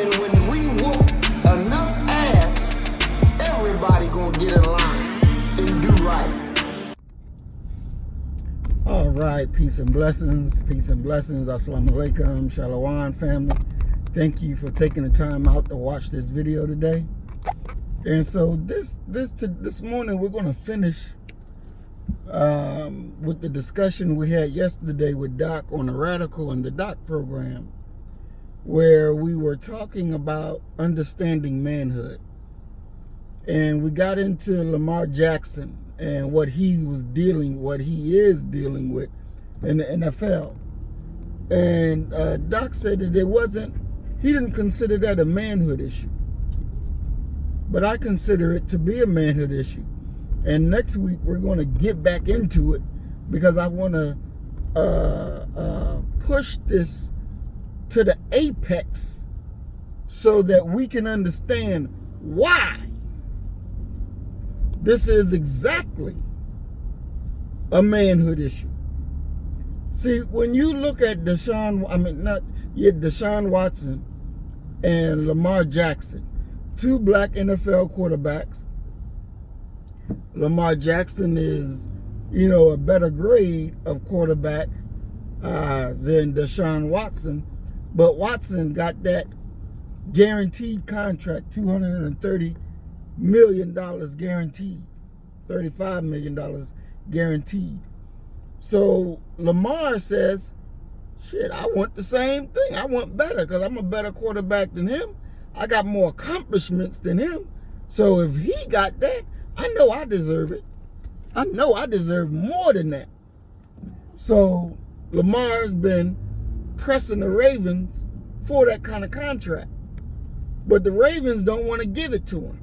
And when we whoop enough ass, everybody gonna get in line and do right. All right, peace and blessings, assalamu alaikum, shalom family. Thank you for taking the time out to watch this video today. And so this morning we're going to finish with the discussion we had yesterday with Doc on the Radical and the Doc program, where we were talking about understanding manhood. And we got into Lamar Jackson and what he is dealing with in the NFL. And Doc said that he didn't consider that a manhood issue. But I consider it to be a manhood issue. And next week we're going to get back into it because I want to push this to the apex so that we can understand why this is exactly a manhood issue. See, when you look at Deshaun Watson and Lamar Jackson, two black NFL quarterbacks. Lamar Jackson is, a better grade of quarterback than Deshaun Watson, but Watson got that guaranteed contract, $230 million guaranteed, $35 million guaranteed. So Lamar says, shit, I want the same thing. I want better because I'm a better quarterback than him. I got more accomplishments than him. So if he got that, I know I deserve it. I know I deserve more than that. So Lamar's been pressing the Ravens for that kind of contract. But the Ravens don't want to give it to him.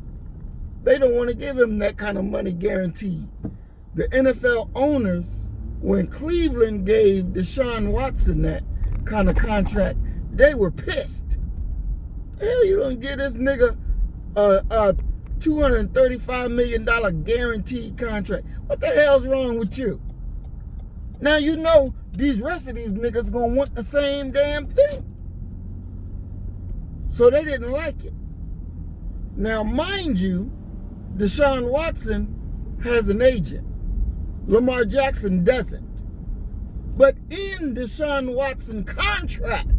They don't want to give him that kind of money guaranteed. The NFL owners, when Cleveland gave Deshaun Watson that kind of contract, they were pissed. Hell, you don't give this nigga a $235 million guaranteed contract. What the hell's wrong with you? Now you know these rest of these niggas gonna want the same damn thing. So they didn't like it. Now, mind you, Deshaun Watson has an agent. Lamar Jackson doesn't. But in Deshaun Watson contract,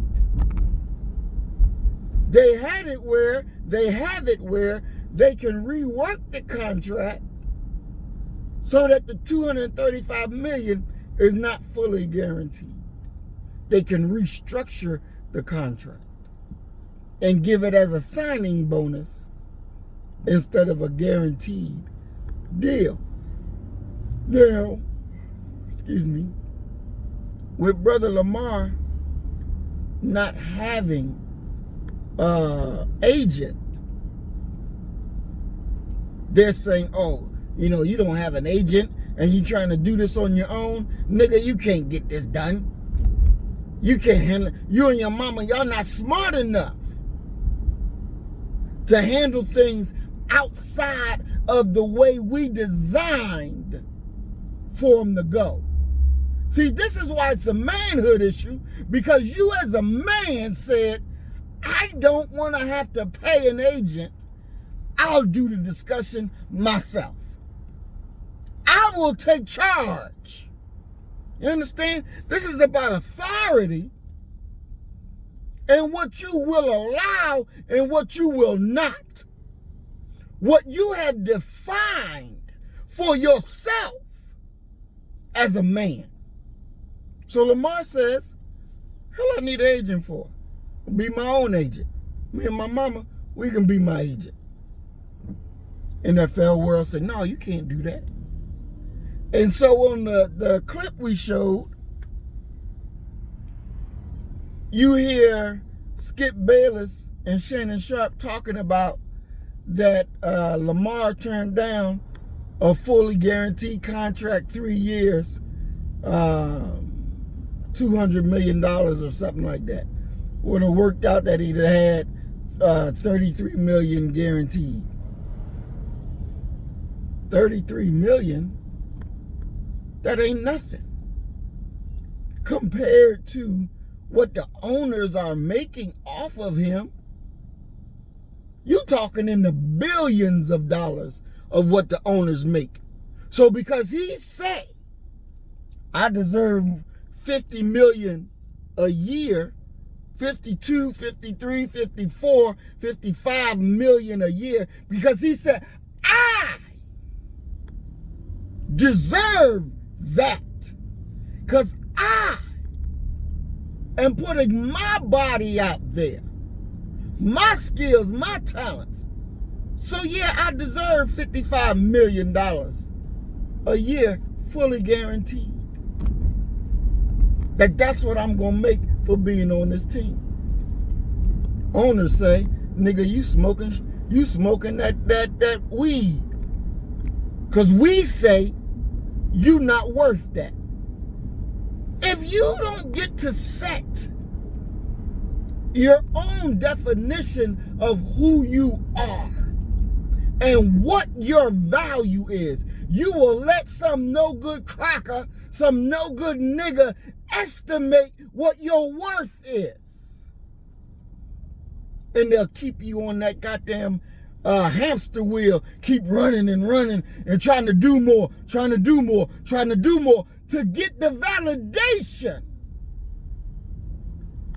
they have it where they can rework the contract so that the $235 million is not fully guaranteed. They can restructure the contract and give it as a signing bonus instead of a guaranteed deal. Now, with Brother Lamar not having agent, they're saying, oh, you don't have an agent and you trying to do this on your own. Nigga, you can't get this done. You can't handle it. You and your mama, y'all not smart enough to handle things outside of the way we designed for them to go. See, this is why it's a manhood issue, because you as a man said, I don't want to have to pay an agent. I'll do the discussion myself. I will take charge. You understand? This is about authority and what you will allow and what you will not. What you have defined for yourself as a man. So Lamar says, hell, I need an agent for? Be my own agent. Me and my mama, we can be my agent. NFL world said, no, you can't do that. And so on the clip we showed, you hear Skip Bayless and Shannon Sharp talking about that Lamar turned down a fully guaranteed contract, 3 years, $200 million or something like that. Would have worked out that he'd had $33 million guaranteed. $33 million, that ain't nothing compared to what the owners are making off of him You talking in the billions of dollars of what the owners make. So because he say, I deserve 50 million a year, 52, 53, 54, 55 million a year, because he said, I deserve that. Because I am putting my body out there, my skills, my talents. So yeah, I deserve $55 million a year, fully guaranteed. That's what I'm gonna make for being on this team. Owners say, nigga, you smoking that weed. Cause we say you not worth that. If you don't get to set your own definition of who you are and what your value is, you will let some no good cracker, some no good nigga estimate what your worth is. And they'll keep you on that goddamn hamster wheel, keep running and running and trying to do more to get the validation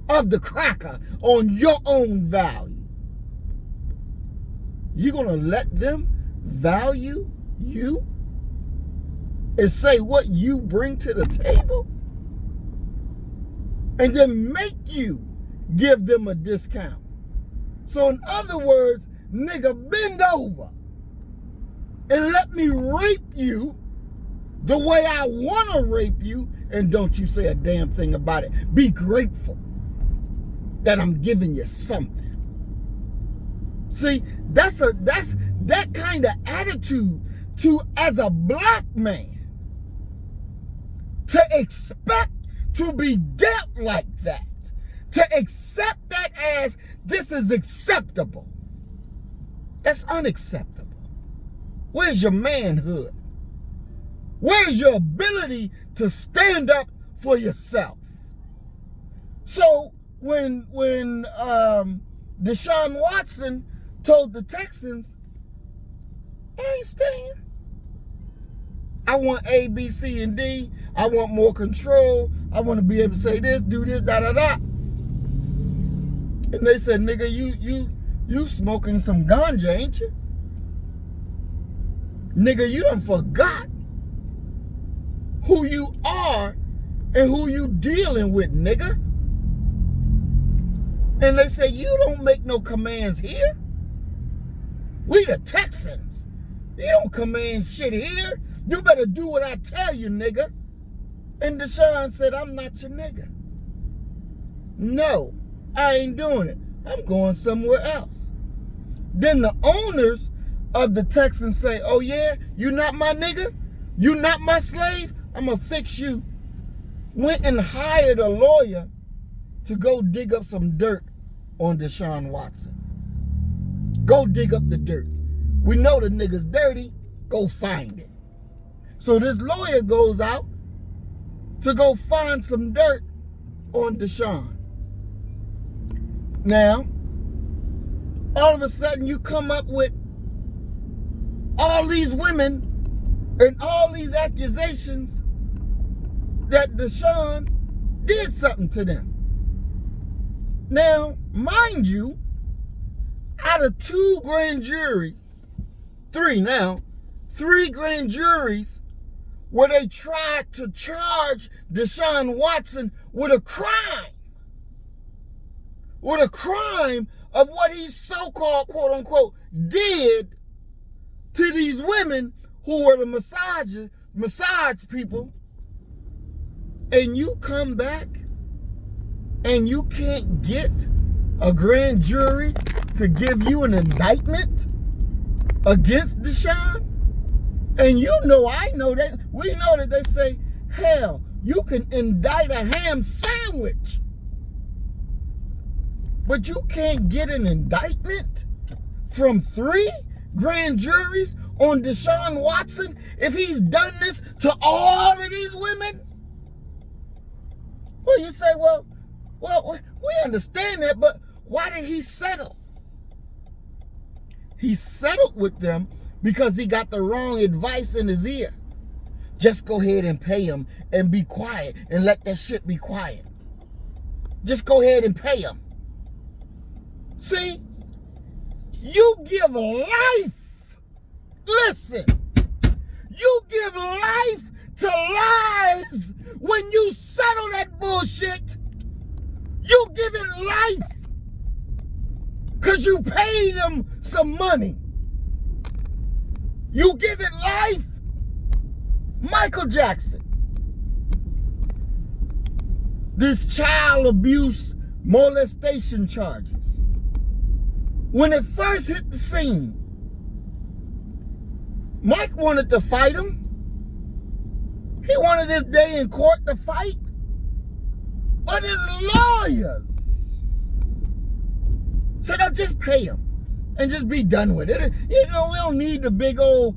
of the cracker on your own value. You're going to let them value you and say what you bring to the table and then make you give them a discount. So in other words, nigga, bend over and let me rape you the way I want to rape you, and don't you say a damn thing about it. Be grateful that I'm giving you something. See, that's that kind of attitude to, as a black man, to expect to be dealt like that, to accept that as this is acceptable. That's unacceptable. Where's your manhood? Where's your ability to stand up for yourself? So when Deshaun Watson told the Texans, I ain't staying. I want A, B, C, and D. I want more control. I want to be able to say this, do this, da, da, da. And they said, nigga, you smoking some ganja, ain't you? Nigga, you done forgot who you are and who you dealing with, nigga. And they say, you don't make no commands here. We the Texans. You don't command shit here. You better do what I tell you, nigga. And Deshaun said, I'm not your nigga. No, I ain't doing it. I'm going somewhere else. Then the owners of the Texans say, oh yeah, you not my nigga? You not my slave? I'm going to fix you. Went and hired a lawyer to go dig up some dirt on Deshaun Watson. Go dig up the dirt. We know the nigga's dirty. Go find it. So this lawyer goes out to go find some dirt on Deshaun. Now, all of a sudden you come up with all these women and all these accusations that Deshaun did something to them. Now, mind you, out of three grand juries where they tried to charge Deshaun Watson with a crime of what he so-called, quote unquote, did to these women who were the massage people, and you come back and you can't get a grand jury to give you an indictment against Deshaun? And you know, I know that, we know that they say, hell, you can indict a ham sandwich, but you can't get an indictment from 3 grand juries on Deshaun Watson if he's done this to all of these women? Well, you say, well, we understand that, but why did he settle? he settled with them because he got the wrong advice in his ear. Just go ahead and pay him and be quiet and let that shit be quiet. Just go ahead and pay him. See, you give life. Listen, you give life to lies when you settle that bullshit. You give it life because you paid him some money. You give it life. Michael Jackson. This child abuse molestation charges. When it first hit the scene, Mike wanted to fight him. He wanted his day in court to fight. But his lawyers said, "I'll just pay him and just be done with it. You know, we don't need the big old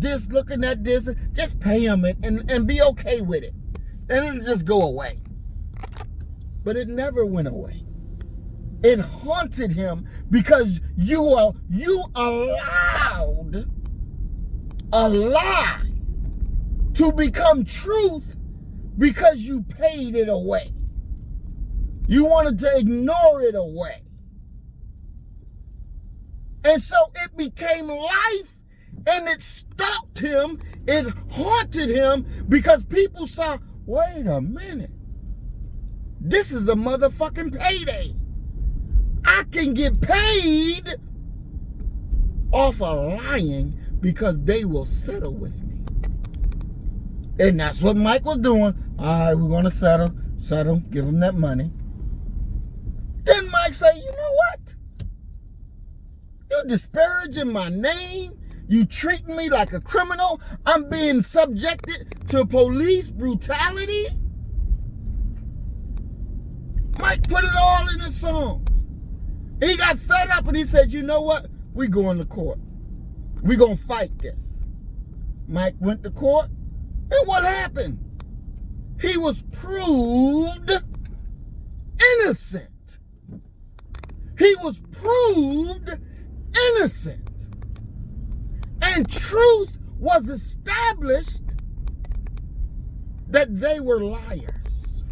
this looking at this. Just pay him and be okay with it. And it'll just go away." But it never went away. It haunted him because you allowed a lie to become truth because you paid it away. You wanted to ignore it away. And so it became life, and it stalked him. It haunted him because people saw, wait a minute. This is a motherfucking payday. I can get paid off of lying because they will settle with me. And that's what Mike was doing. All right, we're going to settle, give him that money. Then Mike said, you know what? You're disparaging my name. You treating me like a criminal. I'm being subjected to police brutality. Mike put it all in his songs. He got fed up and he said, you know what? We going to court. We going to fight this. Mike went to court. And what happened? He was proved innocent. He was proved innocent. And truth was established that they were liars.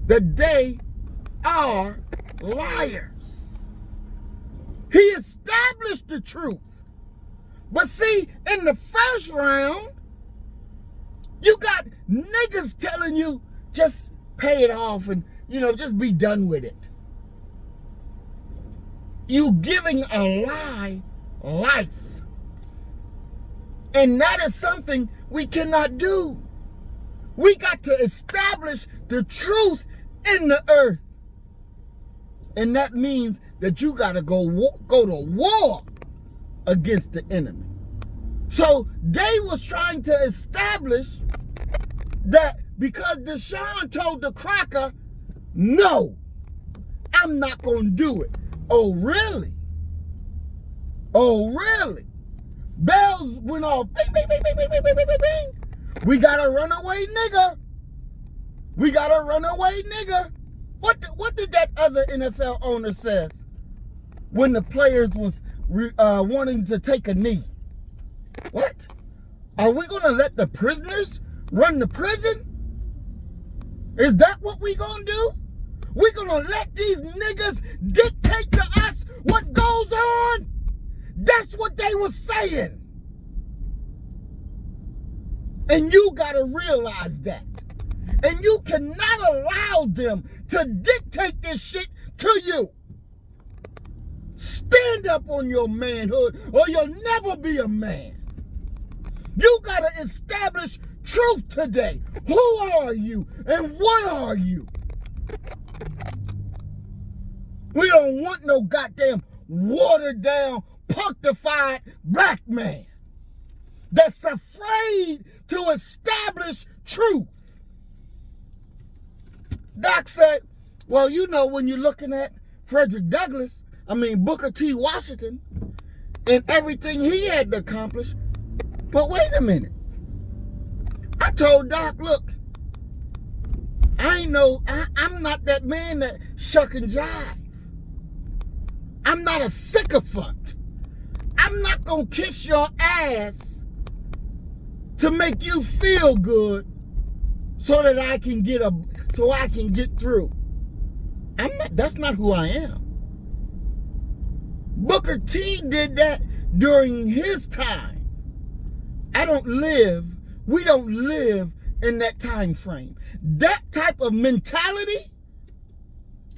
That they are liars. He established the truth. But see, in the first round, you got niggas telling you, just pay it off and, just be done with it. You giving a lie life. And that is something we cannot do. We got to establish the truth in the earth. And that means that you got to go to war against the enemy. So they was trying to establish that because Deshaun told the cracker, no, I'm not going to do it. Oh, really? Oh, really? Bells went off. Bing, bing, bing, bing, bing, bing, bing, bing, bing. We got a runaway nigga. We got a runaway nigga. What did that other NFL owner says when the players was wanting to take a knee? What? Are we going to let the prisoners run the prison? Is that what we going to do? We going to let these niggas dictate to us what goes on? That's what they were saying. And you got to realize that. And you cannot allow them to dictate this shit to you. Stand up on your manhood or you'll never be a man. You got to establish truth today. Who are you and what are you? We don't want no goddamn watered down, punctified black man that's afraid to establish truth. Doc said, well, when you're looking at Booker T. Washington and everything he had to accomplish. But wait a minute. I told Doc, look, I'm not that man that shuck and jive. I'm not a sycophant. I'm not going to kiss your ass to make you feel good so that I can get through. That's not who I am. Booker T did that during his time. We don't live in that time frame. That type of mentality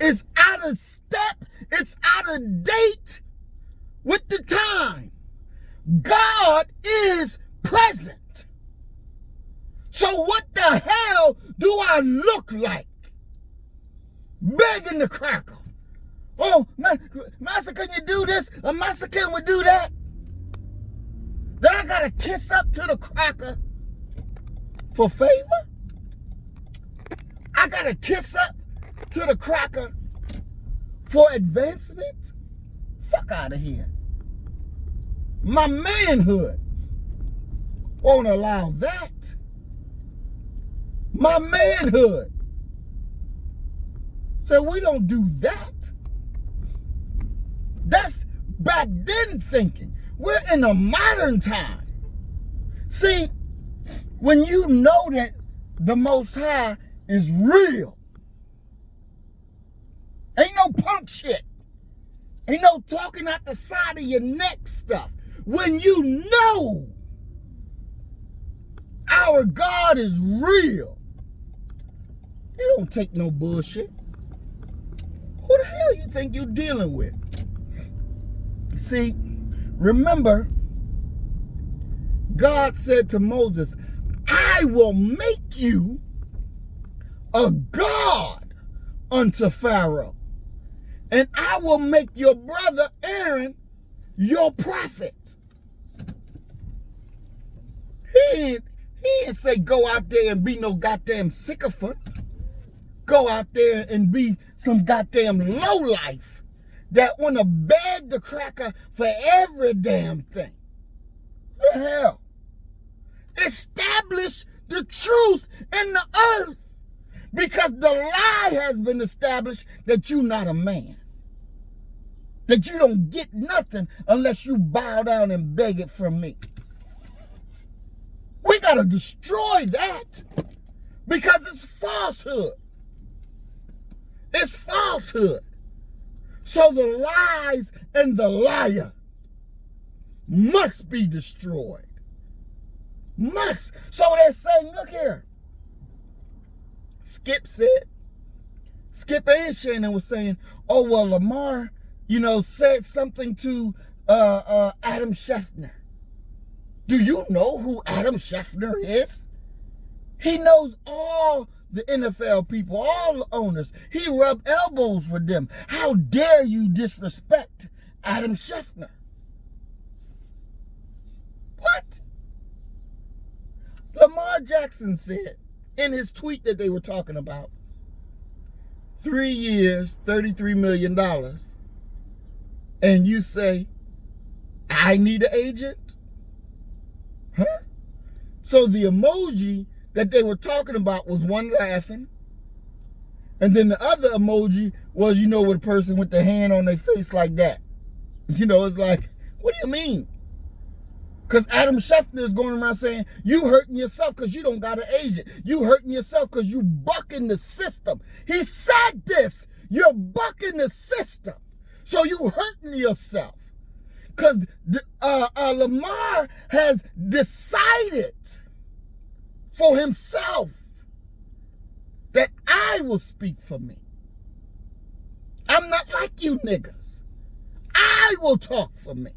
is out of step. It's out of date with the time. God is present. So what the hell do I look like? Begging the cracker. Oh, Master, can you do this? Master, can we do that? Then I gotta kiss up to the cracker for favor? I gotta kiss up to the cracker for advancement? Fuck out of here. My manhood won't allow that. My manhood. So we don't do that. That's back then thinking. We're in a modern time. See, when you know that the Most High is real, ain't no punk shit. Ain't no talking out the side of your neck stuff. When you know our God is real, you don't take no bullshit. Who the hell you think you're dealing with? See, remember, God said to Moses, I will make you a god unto Pharaoh, and I will make your brother Aaron your prophet. He didn't say go out there and be no goddamn sycophant. Go out there and be some goddamn lowlife that want to beg the cracker for every damn thing. What the hell? Establish the truth in the earth, because the lie has been established that you're not a man. That you don't get nothing unless you bow down and beg it from me. We got to destroy that because it's falsehood. It's falsehood. So the lies and the liar must be destroyed. Must. So they're saying, look here. Skip and Shannon was saying, oh, well, Lamar, said something to Adam Schefter. Do you know who Adam Schefter is? He knows all the NFL people, all the owners. He rubbed elbows with them. How dare you disrespect Adam Schefter? What? Lamar Jackson said in his tweet that they were talking about, 3 years, $33 million. And you say, I need an agent? Huh? So the emoji that they were talking about was one laughing. And then the other emoji was, with a person with their hand on their face like that. It's like, what do you mean? Because Adam Schefter is going around saying, you hurting yourself because you don't got an agent. You hurting yourself because you bucking the system. He said this. You're bucking the system. So you hurting yourself. Because Lamar has decided for himself that I will speak for me. I'm not like you niggas. I will talk for me.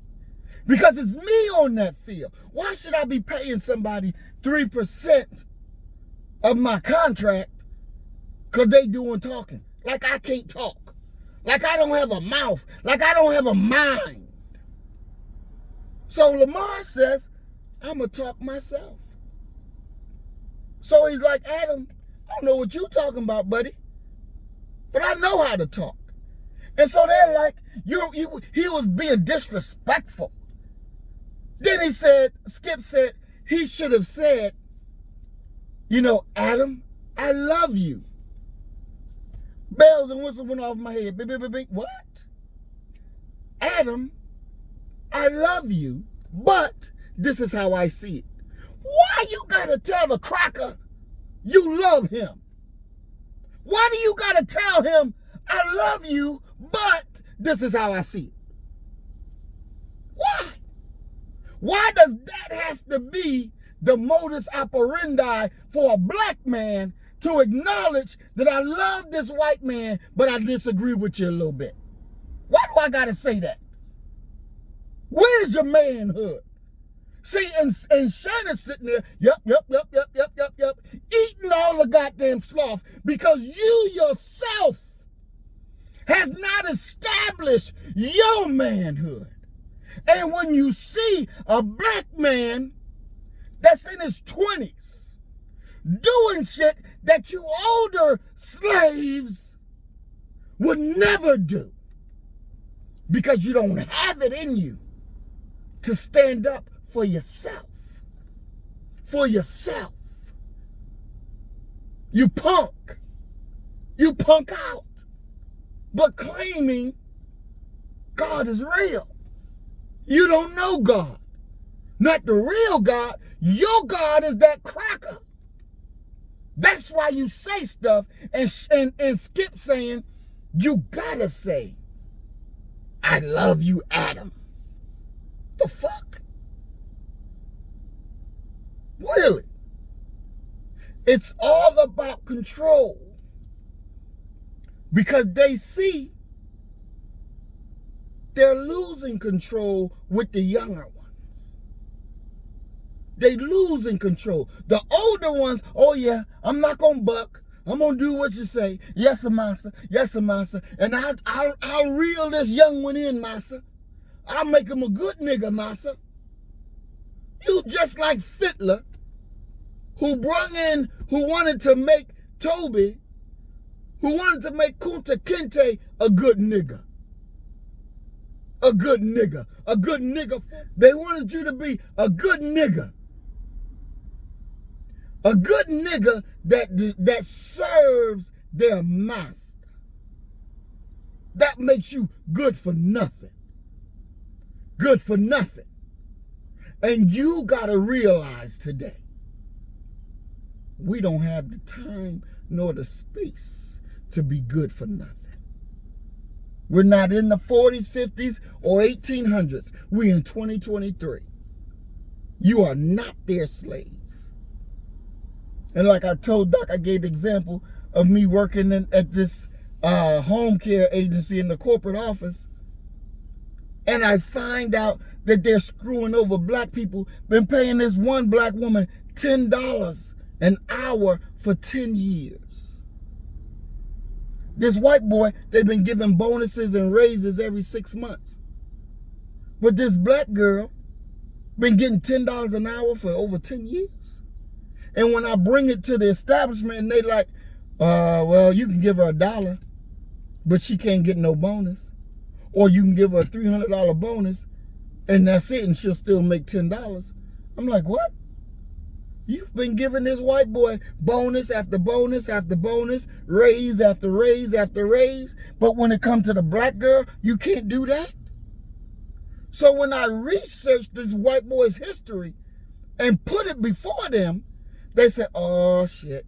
Because it's me on that field. Why should I be paying somebody 3% of my contract because they doing talking? Like I can't talk. Like I don't have a mouth. Like I don't have a mind. So Lamar says, I'm going to talk myself. So he's like, Adam, I don't know what you talking about, buddy. But I know how to talk. And so they're like, he was being disrespectful. Then Skip said, he should have said, Adam, I love you. Bells and whistles went off my head. Beep, beep, beep, beep. What? Adam, I love you, but this is how I see it. Why you gotta tell the cracker you love him? Why do you gotta tell him, I love you, but this is how I see it? Why? Why does that have to be the modus operandi for a black man to acknowledge that I love this white man, but I disagree with you a little bit? Why do I gotta say that? Where's your manhood? See, and Shannon's sitting there, yep, eating all the goddamn sloth because you yourself has not established your manhood. And when you see a black man that's in his 20s doing shit that you older slaves would never do because you don't have it in you to stand up for yourself. For yourself. You punk. You punk out. But claiming God is real. You don't know God. Not the real God. Your God is that cracker. That's why you say stuff and skip saying, you gotta say, I love you, Adam. The fuck? Really? It's all about control. Because they see they're losing control with the younger ones. They losing control. The older ones, oh yeah, I'm not gonna buck. I'm gonna do what you say. Yes, sir, master. Yes, sir, master. And I'll reel this young one in, master. I'll make him a good nigga, master. You just like Fittler, who wanted to make Toby, who wanted to make Kunta Kinte a good nigga. A good nigga. A good nigga. They wanted you to be a good nigga. A good nigga that serves their master. That makes you good for nothing. Good for nothing. And you gotta realize today, we don't have the time nor the space to be good for nothing. We're not in the 40s, 50s, or 1800s. We're in 2023. You are not their slave. And like I told Doc, I gave the example of me working at this home care agency in the corporate office. And I find out that they're screwing over black people. Been paying this one black woman $10 an hour for 10 years. This white boy, they've been giving bonuses and raises every 6 months. But this black girl been getting $10 an hour for over 10 years. And when I bring it to the establishment and they like, well, you can give her $1, but she can't get no bonus. Or you can give her a $300 bonus and that's it, and she'll still make $10. I'm like, what? You've been giving this white boy bonus after bonus after bonus, raise after raise after raise, but when it comes to the black girl, you can't do that? So when I researched this white boy's history and put it before them, they said, oh shit,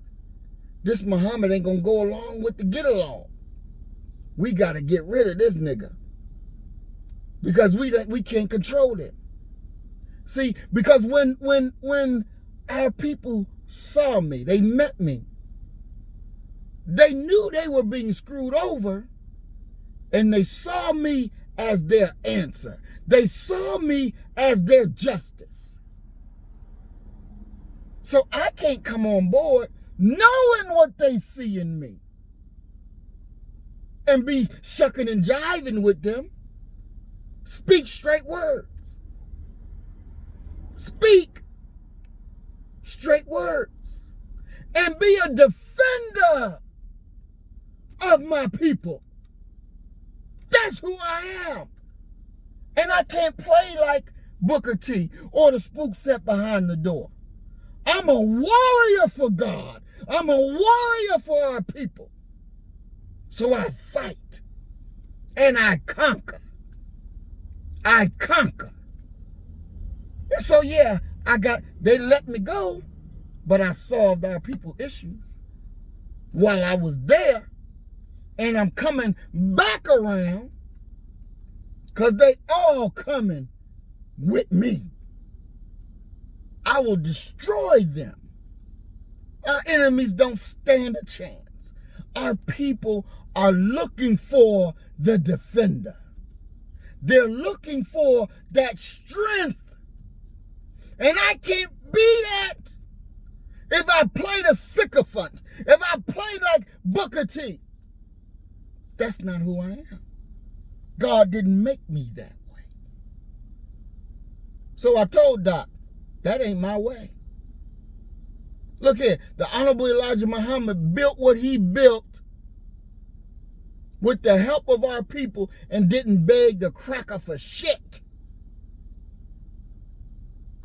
this Muhammad ain't gonna go along with the get along. We gotta get rid of this nigga because we can't control him. See, because when our people saw me, they met me, they knew they were being screwed over, and they saw me as their answer. They saw me as their justice. So I can't come on board knowing what they see in me and be shucking and jiving with them. Speak straight words. Speak straight words. And be a defender of my people. That's who I am. And I can't play like Booker T or the spook set behind the door. I'm a warrior for God. I'm a warrior for our people. So I fight and I conquer. I conquer. And so, yeah, they let me go, but I solved our people issues while I was there. And I'm coming back around because they all coming with me. I will destroy them. Our enemies don't stand a chance. Our people are looking for the defender. They're looking for that strength. And I can't be that if I play the sycophant, if I play like Booker T. That's not who I am. God didn't make me that way. So I told Doc, that ain't my way. Look here, the Honorable Elijah Muhammad built what he built with the help of our people and didn't beg the cracker for shit.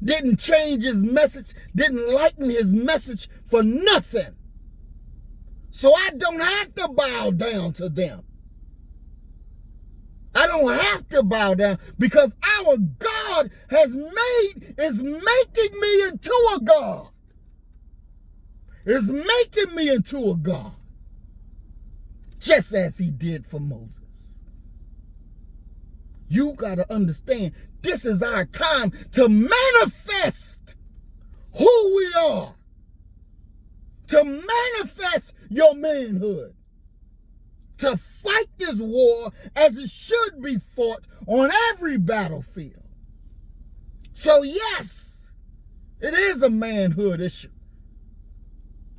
Didn't change his message, didn't lighten his message for nothing. So I don't have to bow down to them. I don't have to bow down because our God is making me into a God. Is making me into a God. Just as he did for Moses. You got to understand, this is our time to manifest who we are. To manifest your manhood. To fight this war as it should be fought on every battlefield. So yes, it is a manhood issue.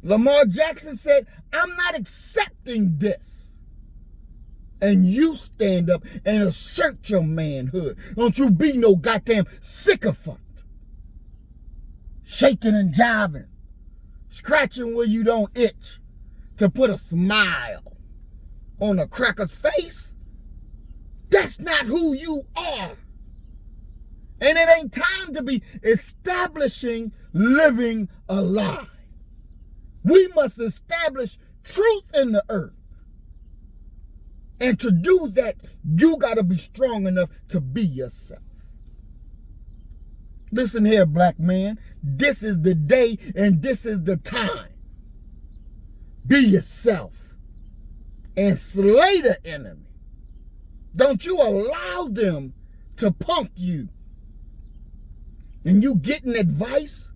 Lamar Jackson said, I'm not accepting this. And you stand up and assert your manhood. Don't you be no goddamn sycophant. Shaking and jiving. Scratching where you don't itch. To put a smile on a cracker's face. That's not who you are. And it ain't time to be establishing living a lie. We must establish truth in the earth. And to do that, you got to be strong enough to be yourself. Listen here, black man. This is the day and this is the time. Be yourself and slay the enemy. Don't you allow them to punk you. And you getting advice?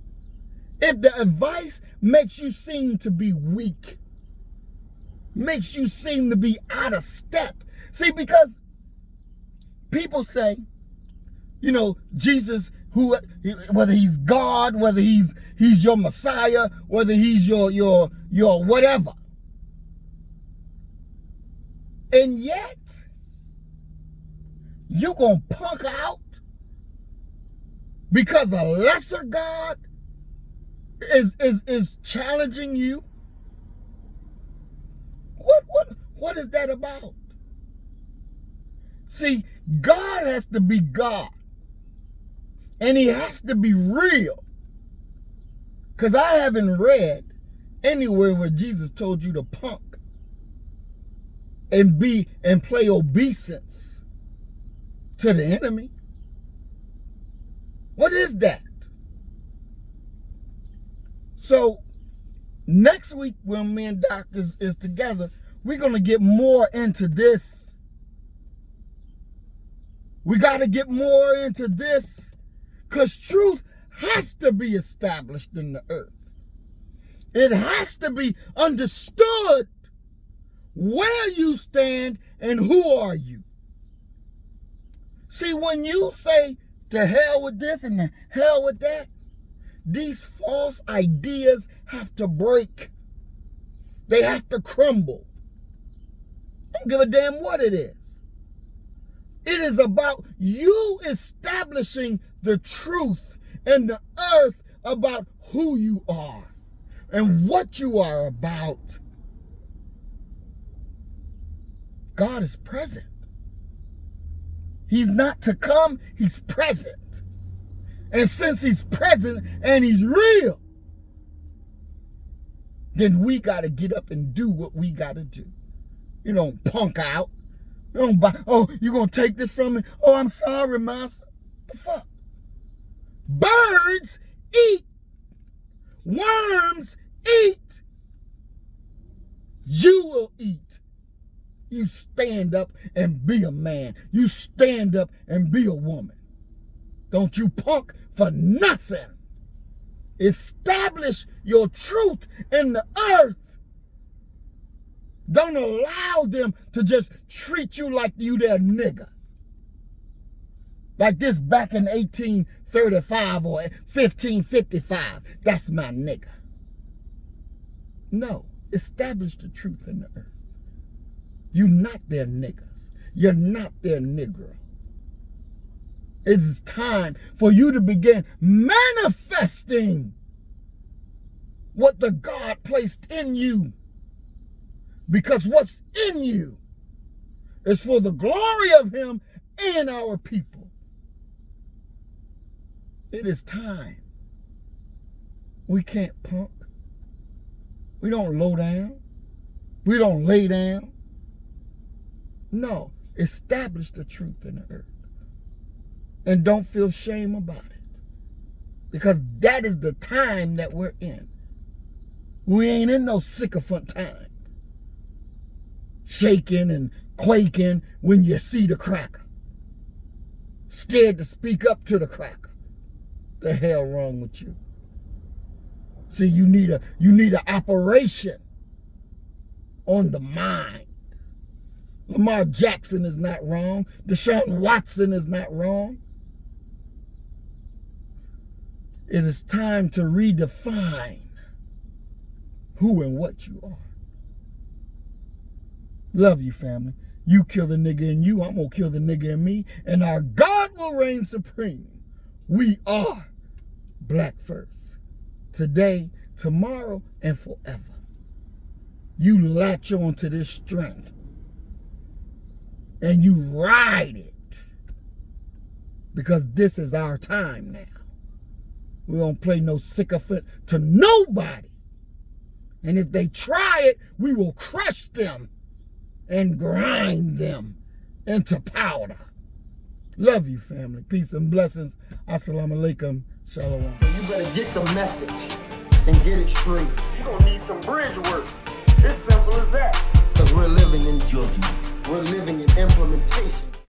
If the advice makes you seem to be weak, makes you seem to be out of step. See, because people say, you know, Jesus, whether he's God, whether he's your Messiah, whether he's your whatever. And yet, you gonna punk out because a lesser God is challenging you? What is that about? See, God has to be God. And he has to be real. Because I haven't read anywhere where Jesus told you to punk and play obeisance to the enemy. What is that? So next week when me and Doc is together, we're going to get more into this. We got to get more into this because truth has to be established in the earth. It has to be understood where you stand and who are you. See, when you say to hell with this and to hell with that, these false ideas have to break. They have to crumble. Don't give a damn what it is. It is about you establishing the truth in the earth about who you are and what you are about. God is present. He's not to come, he's present. And since he's present and he's real, then we got to get up and do what we got to do. You don't punk out. You don't buy, oh, you going to take this from me? Oh, I'm sorry, master. The fuck? Birds eat. Worms eat. You will eat. You stand up and be a man. You stand up and be a woman. Don't you punk for nothing. Establish your truth in the earth. Don't allow them to just treat you like you their nigga. Like this back in 1835 or 1555. That's my nigga. No. Establish the truth in the earth. You're not their niggas. You're not their Negro. It is time for you to begin manifesting what the God placed in you. Because what's in you is for the glory of Him and our people. It is time. We can't punk. We don't low down. We don't lay down. No, establish the truth in the earth. And don't feel shame about it. Because that is the time that we're in. We ain't in no sycophant time. Shaking and quaking when you see the cracker. Scared to speak up to the cracker. The hell wrong with you? See, you need an operation on the mind. Lamar Jackson is not wrong. Deshaun Watson is not wrong. It is time to redefine who and what you are. Love you, family. You kill the nigga in you, I'm gonna kill the nigga in me, and our God will reign supreme. We are black first. Today, tomorrow, and forever. You latch on to this strength and you ride it, because this is our time now. We don't play no sycophant to nobody. And if they try it, we will crush them and grind them into powder. Love you, family. Peace and blessings. Assalamu alaikum. Shalom. You better get the message and get it straight. You're going to need some bridge work. It's simple as that. Because we're living in judgment. We're living in implementation.